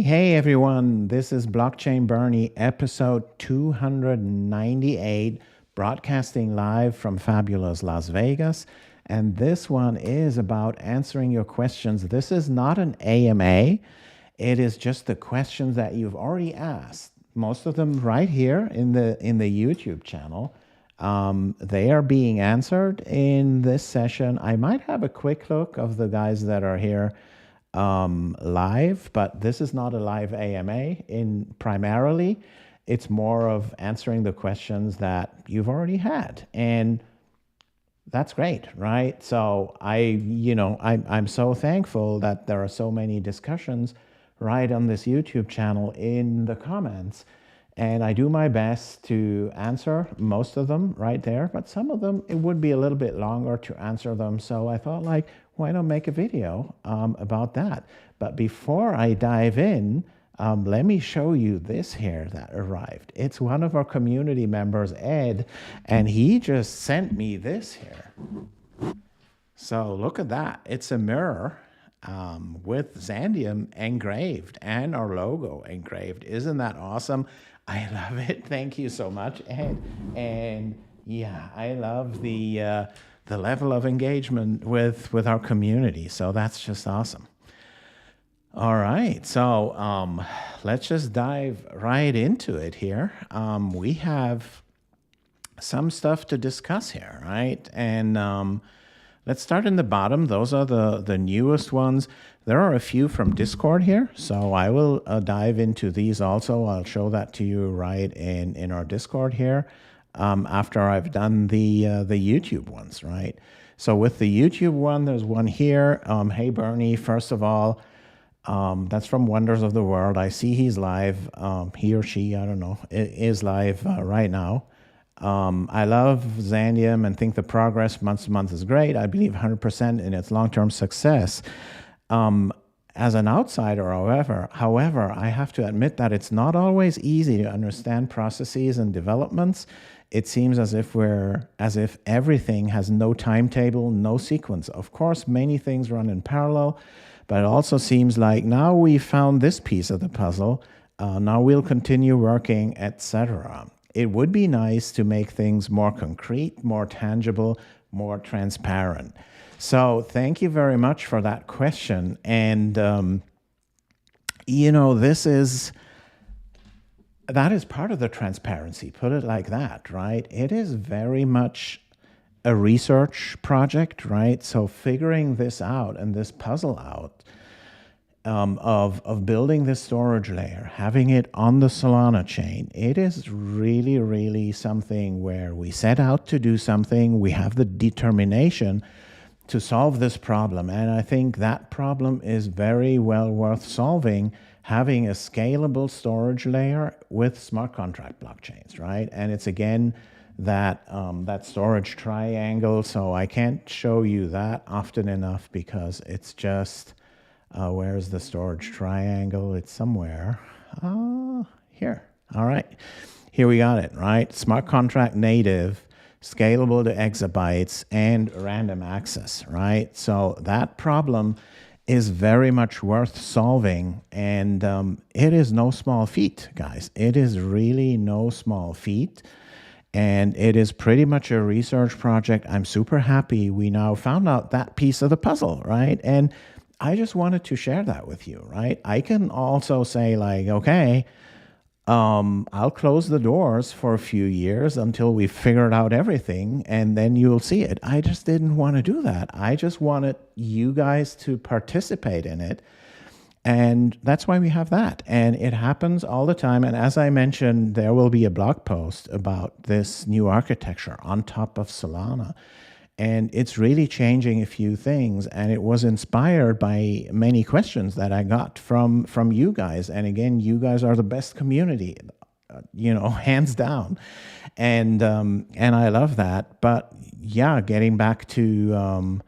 Hey everyone, this is Blockchain Bernie, episode 298, broadcasting live from fabulous Las Vegas. And this one is about answering your questions. This is not an AMA, it is just the questions that you've already asked. Most of them right here in the YouTube channel. They are being answered in this session. I might have a quick look of the guys that are here live, but this is not a live AMA. Primarily, it's more of answering the questions that you've already had, and that's great, right? So I'm so thankful that there are so many discussions right on this YouTube channel in the comments. And I do my best to answer most of them right there, but some of them, it would be a little bit longer to answer them. So I thought, like, why not make a video about that? But before I dive in, let me show you this here that arrived. It's one of our community members, Ed, and he just sent me this here. So look at that. It's a mirror with Xandeum engraved and our logo engraved. Isn't that awesome? I love it. Thank you so much, Ed. And yeah, I love the level of engagement with our community. So that's just awesome. All right, so let's just dive right into it here. We have some stuff to discuss here, right? And let's start in the bottom. Those are the newest ones. There are a few from Discord here, so I will dive into these also. I'll show that to you right in our Discord here after I've done the YouTube ones, right? So with the YouTube one, there's one here. Hey, Bernie, first of all, that's from Wonders of the World. I see he's live. He or she, I don't know, is live right now. I love Xandeum and think the progress month to month is great. I believe 100% in its long-term success. As an outsider, however, I have to admit that it's not always easy to understand processes and developments. It seems as if everything has no timetable, no sequence. Of course, many things run in parallel, but it also seems like now we found this piece of the puzzle. Now we'll continue working, etc. It would be nice to make things more concrete, more tangible, more transparent. So thank you very much for that question. And, that is part of the transparency, put it like that, right? It is very much a research project, right? So figuring this out and this puzzle out of building this storage layer, having it on the Solana chain, it is really, really something where we set out to do something. We have the determination to solve this problem. And I think that problem is very well worth solving, having a scalable storage layer with smart contract blockchains, right? And it's again, that storage triangle. So I can't show you that often enough because it's just, where's the storage triangle? It's somewhere here. All right, here we got it, right? Smart contract native, scalable to exabytes, and random access, right? So that problem is very much worth solving, and it is no small feat, guys. It is really no small feat, and it is pretty much a research project. I'm super happy we now found out that piece of the puzzle, right? And I just wanted to share that with you, right? I can also say, like, okay, I'll close the doors for a few years until we figured out everything, and then you'll see it. I just didn't want to do that. I just wanted you guys to participate in it. And that's why we have that. And it happens all the time. And as I mentioned, there will be a blog post about this new architecture on top of Solana. And it's really changing a few things. And it was inspired by many questions that I got from you guys. And again, you guys are the best community, hands down. And I love that. But yeah, getting back to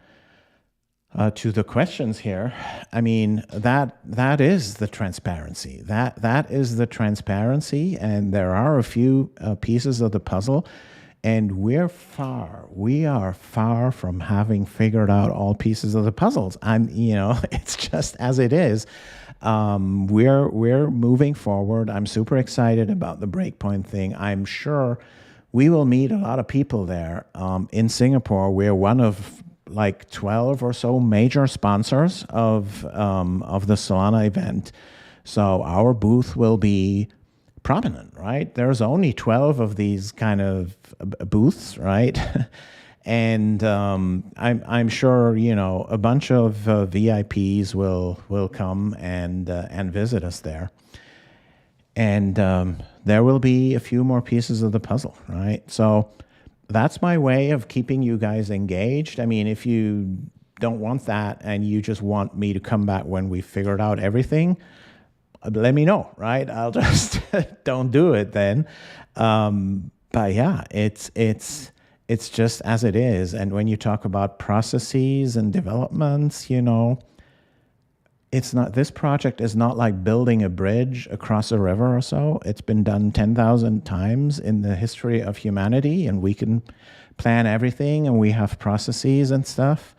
the questions here, I mean, that is the transparency. That is the transparency. And there are a few pieces of the puzzle. And we are far from having figured out all pieces of the puzzles. It's just as it is. We're moving forward. I'm super excited about the Breakpoint thing. I'm sure we will meet a lot of people there. In Singapore, we're one of like 12 or so major sponsors of the Solana event. So our booth will be prominent, right? There's only 12 of these kind of booths, right? And I'm sure, you know, a bunch of VIPs will come and visit us there. And there will be a few more pieces of the puzzle, right? So that's my way of keeping you guys engaged. I mean, if you don't want that and you just want me to come back when we figured out everything, let me know, right? I'll just don't do it then. But yeah, it's just as it is. And when you talk about processes and developments, you know, it's not, this project is not like building a bridge across a river or so. It's been done 10,000 times in the history of humanity, and we can plan everything and we have processes and stuff.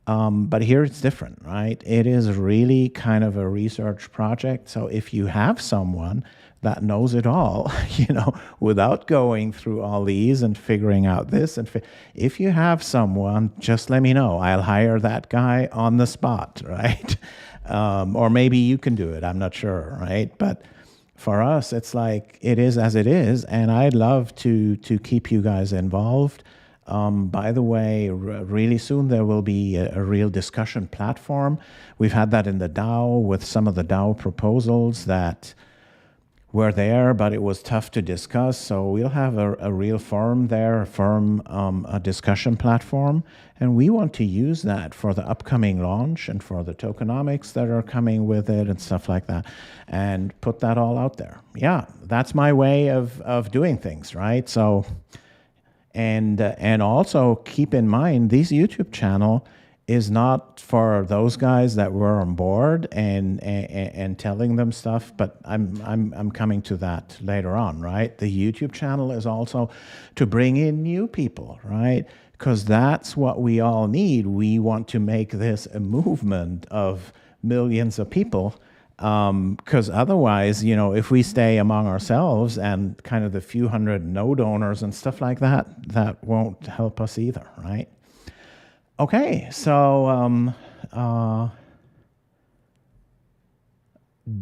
But here it's different, right? It is really kind of a research project. So if you have someone that knows it all, you know, without going through all these and figuring out this, and if you have someone, just let me know. I'll hire that guy on the spot, right? Or maybe you can do it. I'm not sure, right? But for us, it's like it is as it is, and I'd love to keep you guys involved. By the way, really soon there will be a real discussion platform. We've had that in the DAO with some of the DAO proposals that were there, but it was tough to discuss. So we'll have a real forum there, a discussion platform. And we want to use that for the upcoming launch and for the tokenomics that are coming with it and stuff like that, and put that all out there. Yeah, that's my way of doing things, right? So, and also keep in mind, this YouTube channel is not for those guys that were on board and telling them stuff, but I'm coming to that later on, right? The YouTube channel is also to bring in new people, right? Because that's what we all need. We want to make this a movement of millions of people, because otherwise, you know, if we stay among ourselves and kind of the few hundred node owners and stuff like that, that won't help us either, right? Okay, so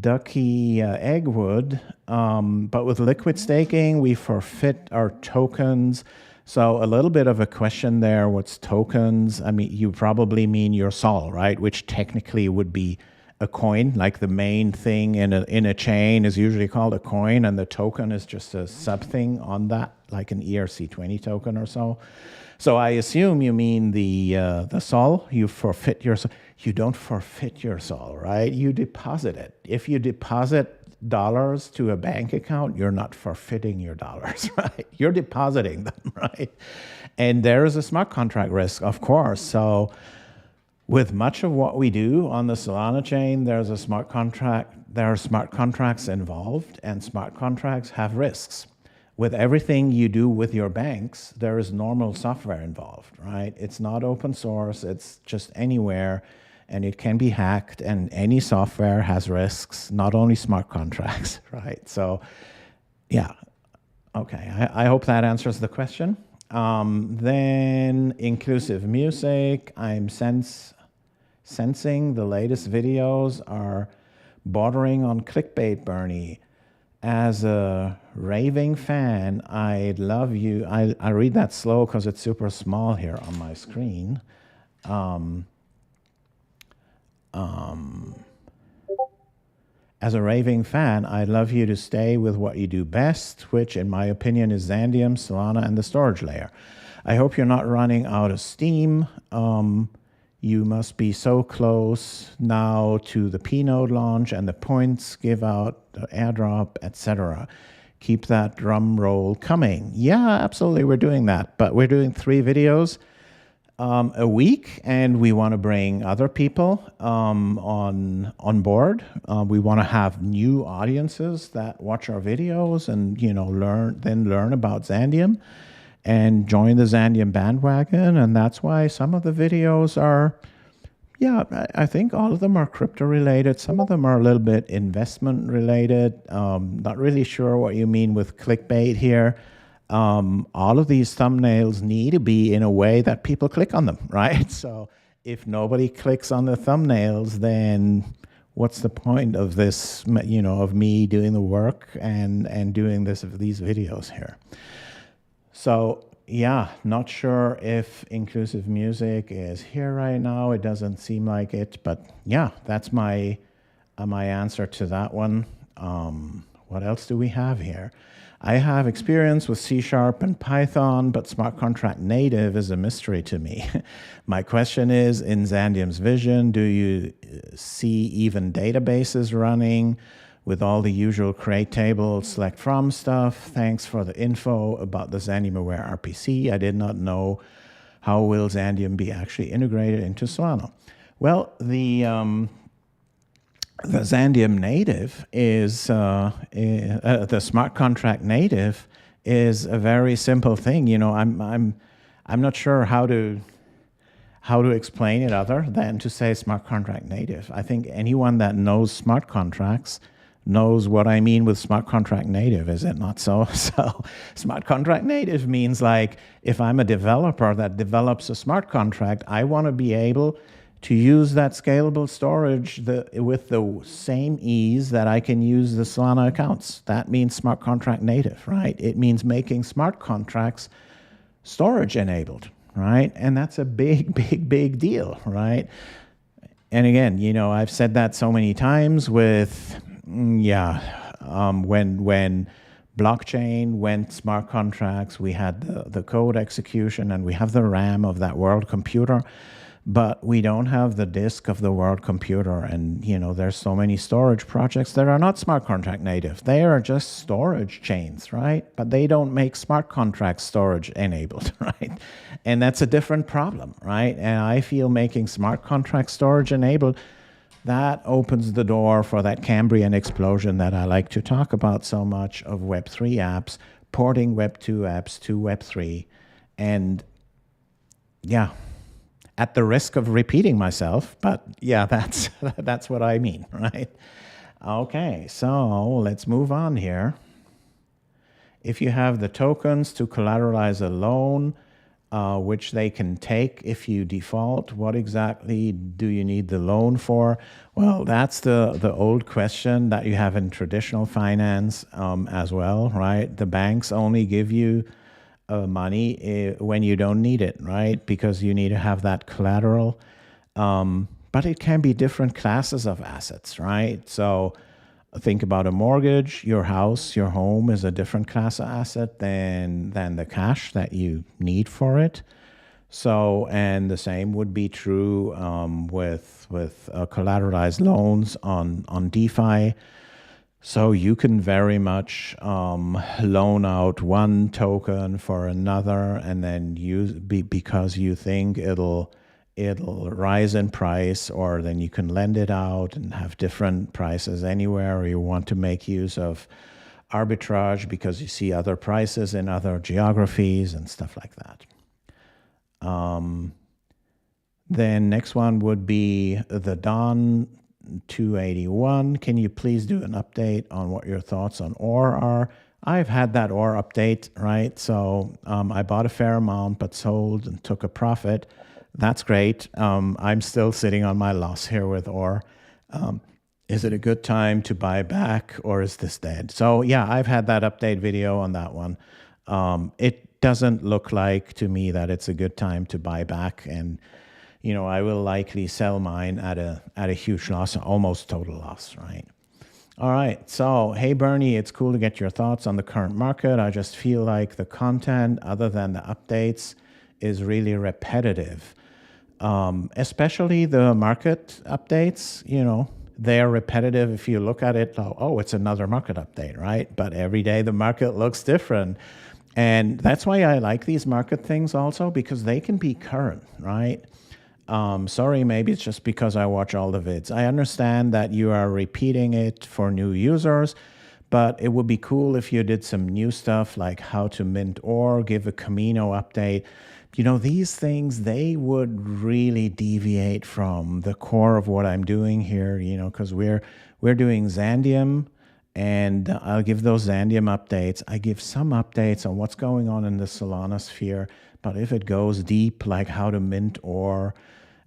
Ducky Eggwood, but with liquid staking, we forfeit our tokens. So a little bit of a question there. What's tokens? I mean, you probably mean your sol, right? Which technically would be a coin. Like the main thing in a chain is usually called a coin, and the token is just a sub thing on that, like an ERC20 token or so. So I assume you mean the sol. You forfeit your sol. You don't forfeit your sol, right? You deposit it. If you deposit dollars to a bank account, you're not forfeiting your dollars, right? You're depositing them, right? And there is a smart contract risk, of course. So with much of what we do on the Solana chain, there's a smart contract. There are smart contracts involved, and smart contracts have risks. With everything you do with your banks, there is normal software involved, right? It's not open source, it's just anywhere, and it can be hacked, and any software has risks, not only smart contracts, right? So, yeah, okay, I hope that answers the question. Then inclusive music, I'm sensing the latest videos are bordering on clickbait, Bernie. As a raving fan, I'd love you. I read that slow because it's super small here on my screen. As a raving fan, I'd love you to stay with what you do best, which in my opinion is Xandeum, Solana, and the storage layer. I hope you're not running out of steam. You must be so close now to the PNode launch and the points give out, the airdrop, etc. Keep that drum roll coming. Yeah, absolutely, we're doing that. But we're doing 3 videos a week, and we want to bring other people on board. We want to have new audiences that watch our videos and, you know, learn about Xandeum and join the Xandeum bandwagon. And that's why some of the videos are, Yeah, I think all of them are crypto related. Some of them are a little bit investment related. Not really sure what you mean with clickbait here. All of these thumbnails need to be in a way that people click on them, right? So if nobody clicks on the thumbnails, then what's the point of this, of me doing the work and doing these videos here? So yeah, not sure if inclusive music is here right now. It doesn't seem like it, but yeah, that's my answer to that one. What else do we have here? I have experience with C# and Python, but smart contract native is a mystery to me. My question is, in Xandeum's vision, do you see even databases running with all the usual create table, select from stuff? Thanks for the info about the Xandeum Aware RPC. I did not know how will Xandeum be actually integrated into Solana. Well, the Xandeum native is the smart contract native is a very simple thing. I'm not sure how to explain it other than to say smart contract native. I think anyone that knows smart contracts knows what I mean with smart contract native, is it not so? So smart contract native means, like, if I'm a developer that develops a smart contract, I want to be able to use that scalable storage with the same ease that I can use the Solana accounts. That means smart contract native, right? It means making smart contracts storage enabled, right? And that's a big, big, big deal, right? And again, I've said that so many times with, when blockchain went smart contracts, we had the code execution and we have the RAM of that world computer, but we don't have the disk of the world computer. And, there's so many storage projects that are not smart contract native. They are just storage chains, right? But they don't make smart contract storage enabled, right? And that's a different problem, right? And I feel making smart contract storage enabled, that opens the door for that Cambrian explosion that I like to talk about so much of Web3 apps, porting Web 2 apps to Web3. And yeah, at the risk of repeating myself, but yeah, that's what I mean, right? Okay, so let's move on here. If you have the tokens to collateralize a loan, which they can take if you default, what exactly do you need the loan for? Well, that's the old question that you have in traditional finance as well, right? The banks only give you money when you don't need it, right? Because you need to have that collateral. But it can be different classes of assets, right? So think about a mortgage. Your house, your home is a different class of asset than the cash that you need for it. So, and the same would be true with collateralized loans on DeFi. So you can very much loan out one token for another, and then because you think it'll rise in price, or then you can lend it out and have different prices anywhere, or you want to make use of arbitrage because you see other prices in other geographies and stuff like that. Then next one would be the Don 281. Can you please do an update on what your thoughts on OR are? I've had that OR update, right? So I bought a fair amount, but sold and took a profit. That's great. I'm still sitting on my loss here with OR. Is it a good time to buy back, or is this dead? So yeah, I've had that update video on that one. It doesn't look like to me that it's a good time to buy back, and I will likely sell mine at a huge loss, almost total loss, right? All right, so hey Bernie, it's cool to get your thoughts on the current market. I just feel like the content, other than the updates, is really repetitive. Especially the market updates, they are repetitive. If you look at it, oh, it's another market update, right? But every day the market looks different. And that's why I like these market things also, because they can be current, right? Sorry, maybe it's just because I watch all the vids. I understand that you are repeating it for new users, but it would be cool if you did some new stuff like how to mint or give a Camino update. These things, they would really deviate from the core of what I'm doing here, because we're doing Xandeum, and I'll give those Xandeum updates. I give some updates on what's going on in the Solana sphere, but if it goes deep, like how to mint or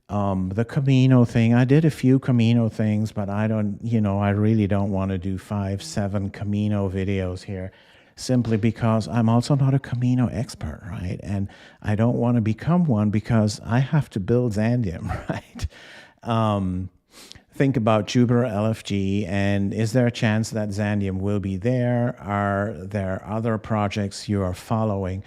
the Camino thing, I did a few Camino things, but I don't, I really don't want to do 5, 7 Camino videos here, simply because I'm also not a Camino expert, right? And I don't want to become one because I have to build Xandeum, right? Think about Jupiter LFG, and is there a chance that Xandeum will be there? Are there other projects you are following?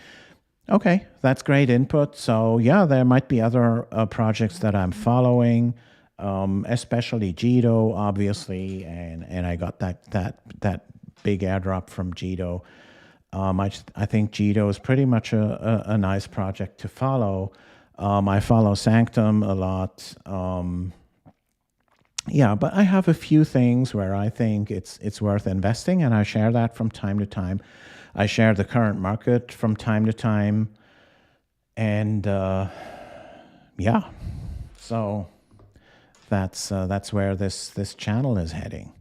Okay, that's great input. So yeah, there might be other projects that I'm following, especially Jito, obviously, and I got that big airdrop from Jito. I think Jito is pretty much a nice project to follow. I follow Sanctum a lot. Yeah, but I have a few things where I think it's worth investing, and I share that from time to time. I share the current market from time to time, and yeah, so that's where this channel is heading.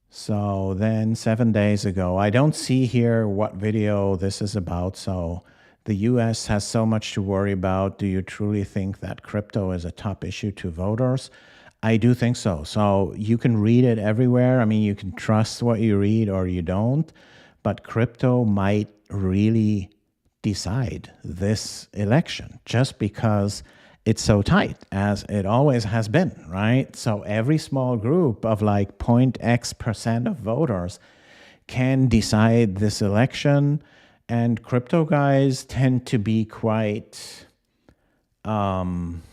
So then 7 days ago, I don't see here what video this is about. So the US has so much to worry about. Do you truly think that crypto is a top issue to voters? I do think so. So you can read it everywhere. I mean, you can trust what you read or you don't, but crypto might really decide this election just because it's so tight, as it always has been, right? So every small group of like 0.x% of voters can decide this election, and crypto guys tend to be quite firm,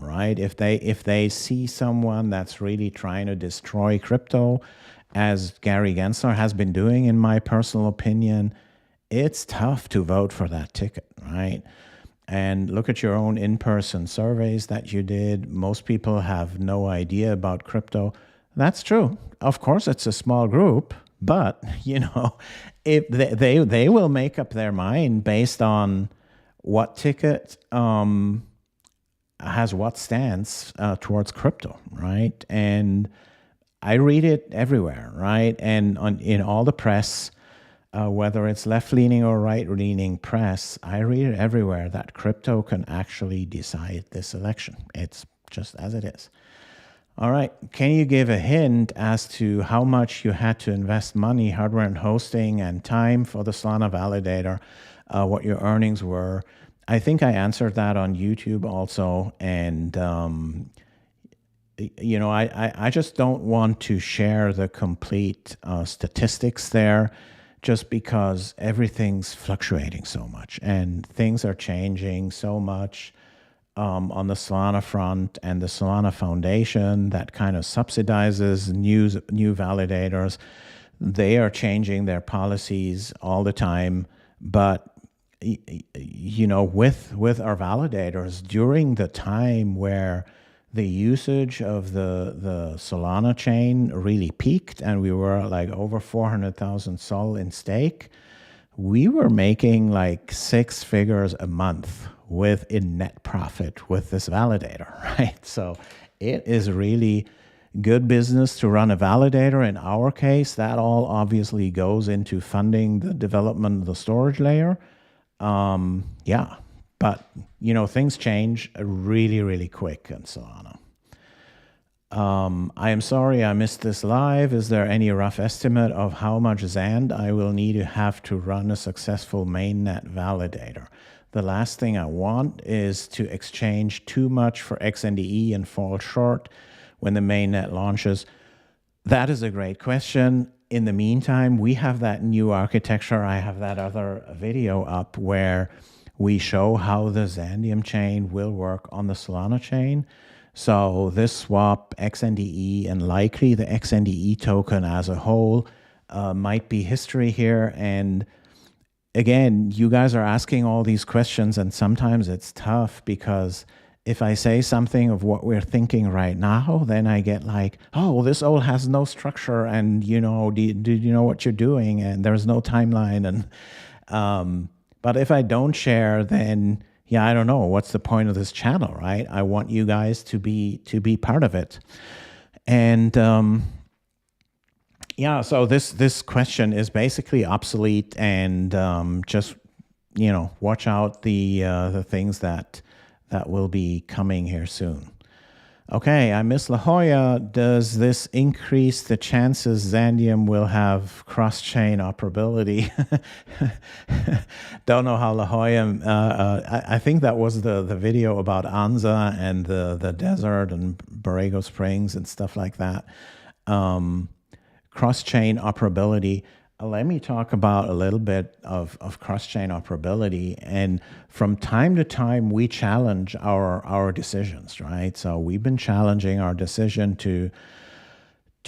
right? If they see someone that's really trying to destroy crypto, as Gary Gensler has been doing, in my personal opinion, it's tough to vote for that ticket, right? And look at your own in-person surveys that you did. Most people have no idea about crypto. That's true. Of course, it's a small group, but if they will make up their mind based on what ticket has what stance towards crypto, right? And I read it everywhere, right? And in all the press, whether it's left-leaning or right-leaning press, I read it everywhere that crypto can actually decide this election. It's just as it is. All right, can you give a hint as to how much you had to invest money, hardware and hosting, and time for the Solana Validator, what your earnings were? I think I answered that on YouTube also, and I just don't want to share the complete statistics there, just because everything's fluctuating so much and things are changing so much on the Solana front, and the Solana Foundation that kind of subsidizes new validators. They are changing their policies all the time. But with our validators, during the time where the usage of the Solana chain really peaked and we were like over 400,000 SOL in stake, we were making like 6 figures a month in net profit with this validator, right? So it is really good business to run a validator. In our case, that all obviously goes into funding the development of the storage layer. Yeah. But, things change really, really quick in Solana. I am sorry I missed this live. Is there any rough estimate of how much Xand I will need to have to run a successful mainnet validator? The last thing I want is to exchange too much for XNDE and fall short when the mainnet launches. That is a great question. In the meantime, we have that new architecture. I have that other video up where we show how the Xandeum chain will work on the Solana chain. So this swap, XNDE, and likely the XNDE token as a whole might be history here. And again, you guys are asking all these questions, and sometimes it's tough because if I say something of what we're thinking right now, then I get like, oh, this all has no structure, and do you know what you're doing? And there's no timeline. And but if I don't share, then yeah, I don't know what's the point of this channel, right? I want you guys to be part of it. And yeah, so this question is basically obsolete, and just watch out the things that will be coming here soon. Okay, I miss La Jolla. Does this increase the chances Xandeum will have cross-chain operability? Don't know how La Jolla. I think that was the video about Anza and the desert and Borrego Springs and stuff like that. Cross-chain operability. Let me talk about a little bit of cross-chain operability. And from time to time, we challenge our decisions, right? So we've been challenging our decision to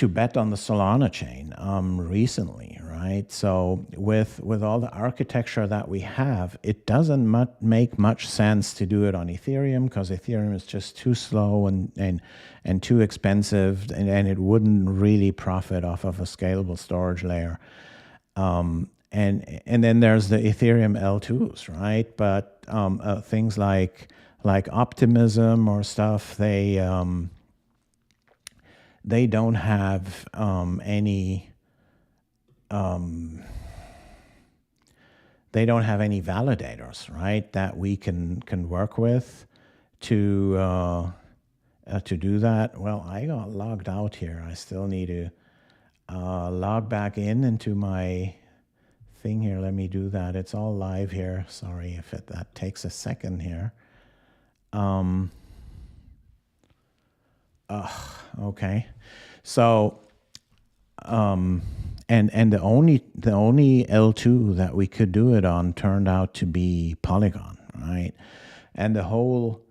bet on the Solana chain recently, right? So with all the architecture that we have, it doesn't make much sense to do it on Ethereum, because Ethereum is just too slow and too expensive, and it wouldn't really profit off of a scalable storage layer. And then there's the Ethereum L2s, right? But things like Optimism or stuff, they don't have any validators, right, that we can work with to do that. Well, I got logged out here. I still need to log back into my thing here. Let me do that. It's all live here. Sorry if that takes a second here. Okay. So, and the only L2 that we could do it on turned out to be Polygon, right? And the whole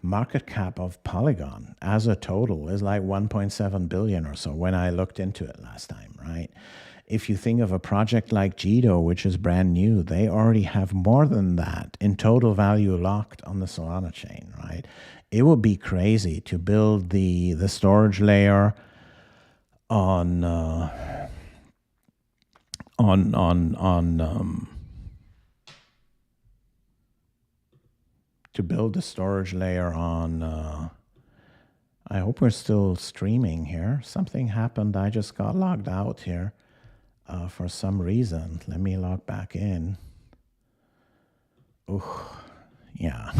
market cap of Polygon as a total is like 1.7 billion or so when I looked into it last time, right? If you think of a project like Jito, which is brand new, they already have more than that in total value locked on the Solana chain, right? It would be crazy to build the storage layer on to build the storage layer on. I hope we're still streaming here. Something happened. I just got logged out here for some reason. Let me log back in. Yeah.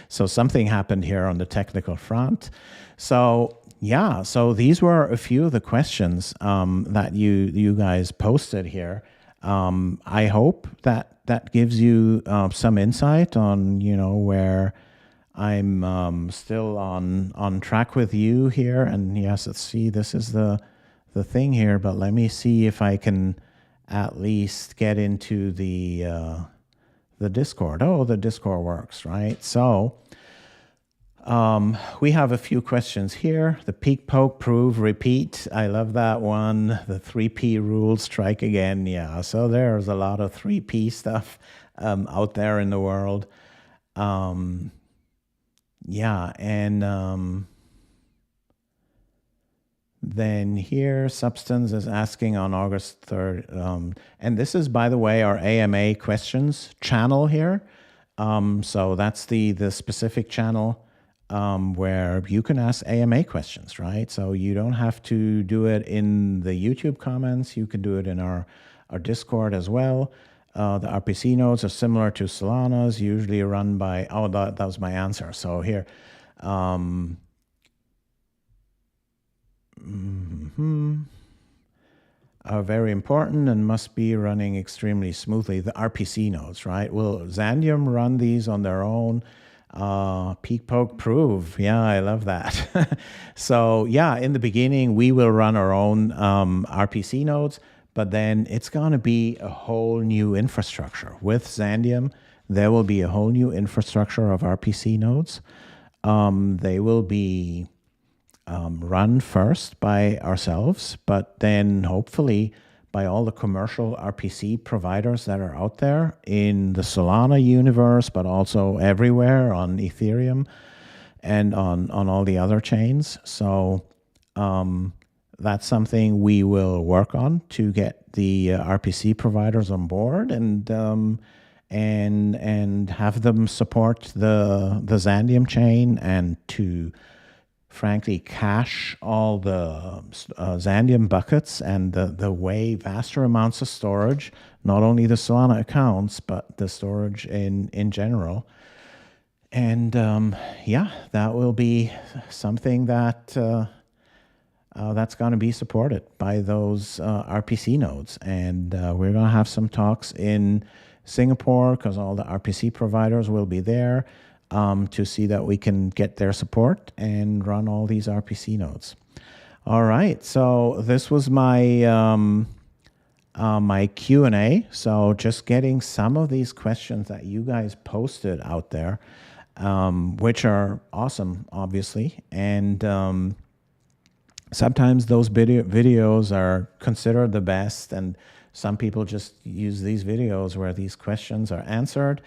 So something happened here on the technical front. So yeah, so these were a few of the questions that you guys posted here. I hope that gives you some insight on where I'm still on track with you here. And yes, let's see, this is the thing here, but let me see if I can at least get into the Discord. Oh, the Discord works, right? So we have a few questions here. The peek, poke, prove, repeat. I love that one. The 3P rule, strike again. Yeah, so there's a lot of 3P stuff out there in the world. Yeah, and then here, Substance is asking on August 3rd. And this is, by the way, our AMA questions channel here. So that's the specific channel where you can ask AMA questions, right? So you don't have to do it in the YouTube comments. You can do it in our Discord as well. The RPC nodes are similar to Solana's, usually run by, oh, that was my answer. So here, are very important and must be running extremely smoothly. The RPC nodes, right? Will Xandeum run these on their own? Peek, poke, prove. Yeah, I love that. So yeah, in the beginning, we will run our own RPC nodes, but then it's going to be a whole new infrastructure. With Xandeum, there will be a whole new infrastructure of RPC nodes. They will be run first by ourselves, but then hopefully by all the commercial RPC providers that are out there in the Solana universe, but also everywhere on Ethereum and on all the other chains. So that's something we will work on to get the RPC providers on board and have them support the Xandeum chain, and to frankly cache all the Xandeum buckets and the way vaster amounts of storage, not only the Solana accounts, but the storage in general. And yeah, that will be something that that's going to be supported by those RPC nodes. And we're going to have some talks in Singapore, because all the RPC providers will be there, to see that we can get their support and run all these RPC nodes. All right, so this was my my Q&A. So just getting some of these questions that you guys posted out there, which are awesome, obviously. And sometimes those videos are considered the best, and some people just use these videos where these questions are answered.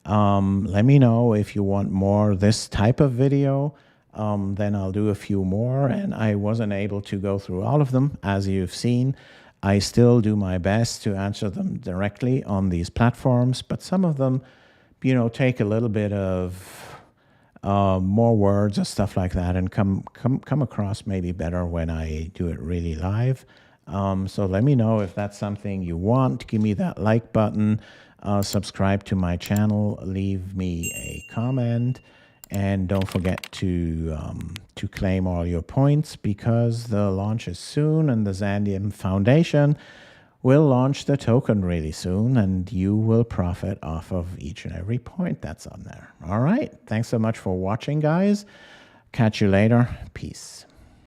Let me know if you want more this type of video. Then I'll do a few more, and I wasn't able to go through all of them, as you've seen. I still do my best to answer them directly on these platforms, but some of them, you know, take a little bit of more words or stuff like that, and come across maybe better when I do it really live. So let me know if that's something you want. Give me that like button, subscribe to my channel, leave me a comment, and don't forget to claim all your points, because the launch is soon, and the Xandeum Foundation will launch the token really soon, and you will profit off of each and every point that's on there. All right. Thanks so much for watching, guys. Catch you later. Peace.